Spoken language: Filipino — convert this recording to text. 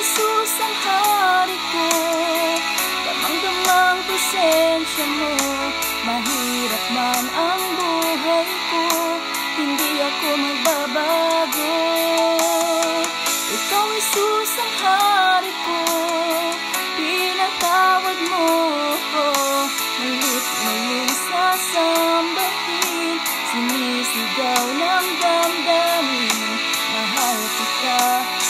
Jesus ang hari ko, damang-damang presensya mo. Mahirap man ang buhay ko, hindi ako magbabago. Ikaw, Jesus ang hari ko, pinatawad mo ko. Mulit muling sasambahin, sinisigaw ng damdamin, mahal kita.